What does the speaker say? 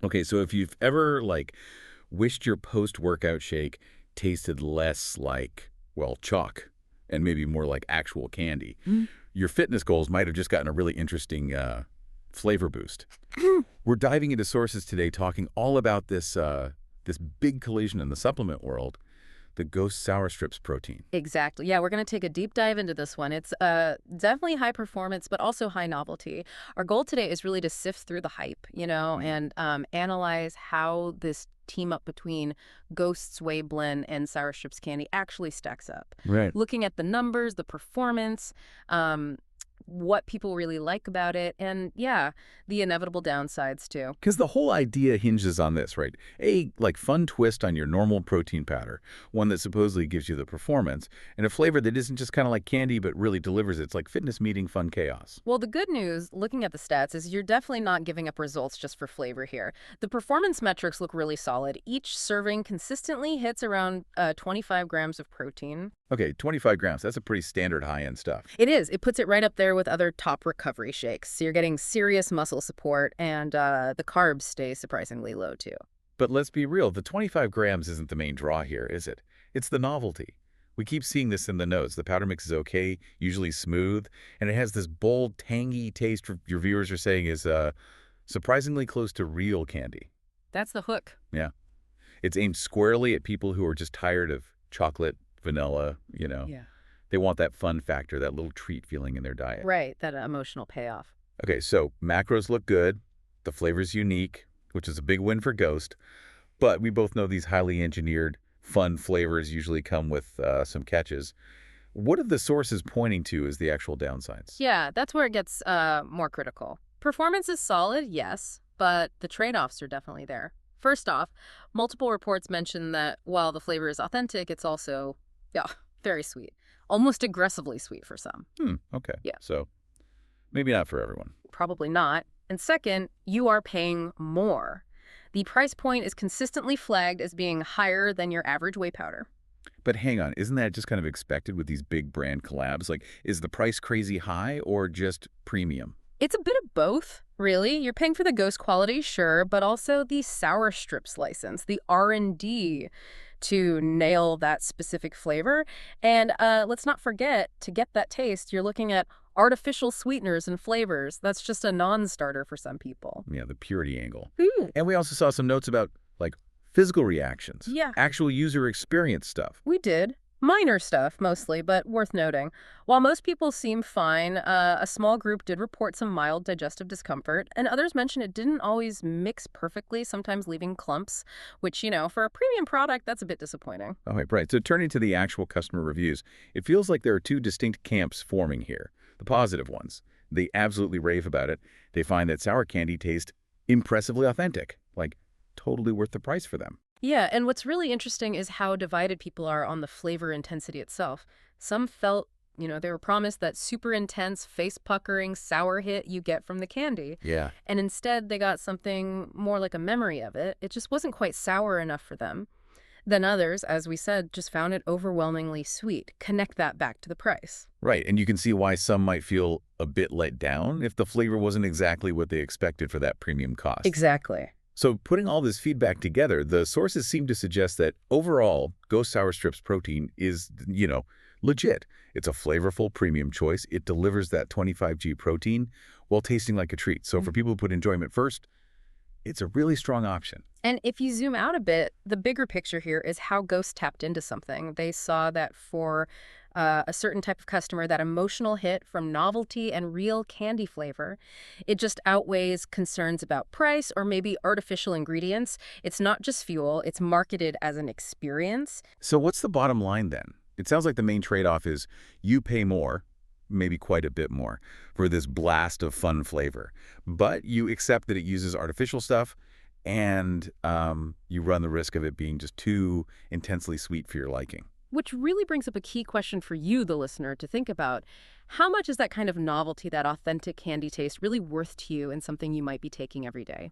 Okay, so if you've ever, like, wished your post-workout shake tasted less like, well, chalk and maybe more like actual candy, your fitness goals might have just gotten a really interesting flavor boost. We're diving into sources today talking all about this big collision in the supplement world, the Ghost Sour Strips protein. Exactly. Yeah, we're going to take a deep dive into this one. It's definitely high performance, but also high novelty. Our goal today is really to sift through the hype, Mm. and analyze how this team up between Ghost's Whey Blend and Sour Strips Candy actually stacks up. Right. Looking at the numbers, the performance, um, what people really like about it, and yeah, the inevitable downsides too. Because the whole idea hinges on this, right? A, like, fun twist on your normal protein powder, one that supposedly gives you the performance, and a flavor that isn't just kind of like candy but really delivers. It's like fitness meeting fun chaos. Well, the good news, looking at the stats, is you're definitely not giving up results just for flavor here. The performance metrics look really solid. Each serving consistently hits around 25 grams of protein. Okay, 25 grams. That's a pretty standard high-end stuff. It is. It puts it right up there with other top recovery shakes. So you're getting serious muscle support, and the carbs stay surprisingly low, too. But let's be real, the 25 grams isn't the main draw here, is it? It's the novelty. We keep seeing this in the notes. The powder mix is okay, usually smooth, and it has this bold, tangy taste your viewers are saying is surprisingly close to real candy. That's the hook. Yeah. It's aimed squarely at people who are just tired of chocolate, vanilla. Yeah. They want that fun factor, that little treat feeling in their diet. Right, that emotional payoff. Okay, so macros look good. The flavor's unique, which is a big win for Ghost. But we both know these highly engineered, fun flavors usually come with some catches. What are the sources pointing to as the actual downsides? Yeah, that's where it gets more critical. Performance is solid, yes, but the trade-offs are definitely there. First off, multiple reports mention that while the flavor is authentic, it's also, yeah, very sweet. Almost aggressively sweet for some. Okay. Yeah, So maybe not for everyone. probably not. And second, you are paying more. The price point is consistently flagged as being higher than your average whey powder. But hang on, isn't that just kind of expected with these big brand collabs? Like, is the price crazy high or just premium? It's a bit of both, really. You're paying for the ghost quality, sure, but also the sour strips license, the R&D to nail that specific flavor. And let's not forget, to get that taste, you're looking at artificial sweeteners and flavors. That's just a non-starter for some people. Yeah, the purity angle. Ooh. And we also saw some notes about, like, physical reactions, Yeah, actual user experience stuff. we did. Minor stuff, mostly, but worth noting. While most people seem fine, a small group did report some mild digestive discomfort, and others mentioned it didn't always mix perfectly, sometimes leaving clumps, which, for a premium product, that's a bit disappointing. All right, right. So turning to the actual customer reviews, it feels like there are two distinct camps forming here. The positive ones. They absolutely rave about it. They find that sour candy tastes impressively authentic, like totally worth the price for them. Yeah, and what's really interesting is how divided people are on the flavor intensity itself. Some felt, they were promised that super intense, face-puckering, sour hit you get from the candy. Yeah. And instead, they got something more like a memory of it. It just wasn't quite sour enough for them. Then others, as we said, just found it overwhelmingly sweet. Connect that back to the price. Right, and you can see why some might feel a bit let down if the flavor wasn't exactly what they expected for that premium cost. Exactly. So putting all this feedback together, the sources seem to suggest that overall, Ghost Sour Strips protein is, legit. It's a flavorful premium choice. It delivers that 25G protein while tasting like a treat. So for people who put enjoyment first, it's a really strong option. And if you zoom out a bit, the bigger picture here is how Ghost tapped into something. They saw that for a certain type of customer, that emotional hit from novelty and real candy flavor, it just outweighs concerns about price or maybe artificial ingredients. It's not just fuel, it's marketed as an experience. So what's the bottom line then? It sounds like the main trade-off is you pay more, maybe quite a bit more, for this blast of fun flavor. But you accept that it uses artificial stuff and you run the risk of it being just too intensely sweet for your liking. Which really brings up a key question for you, the listener, to think about. How much is that kind of novelty, that authentic candy taste, really worth to you and something you might be taking every day?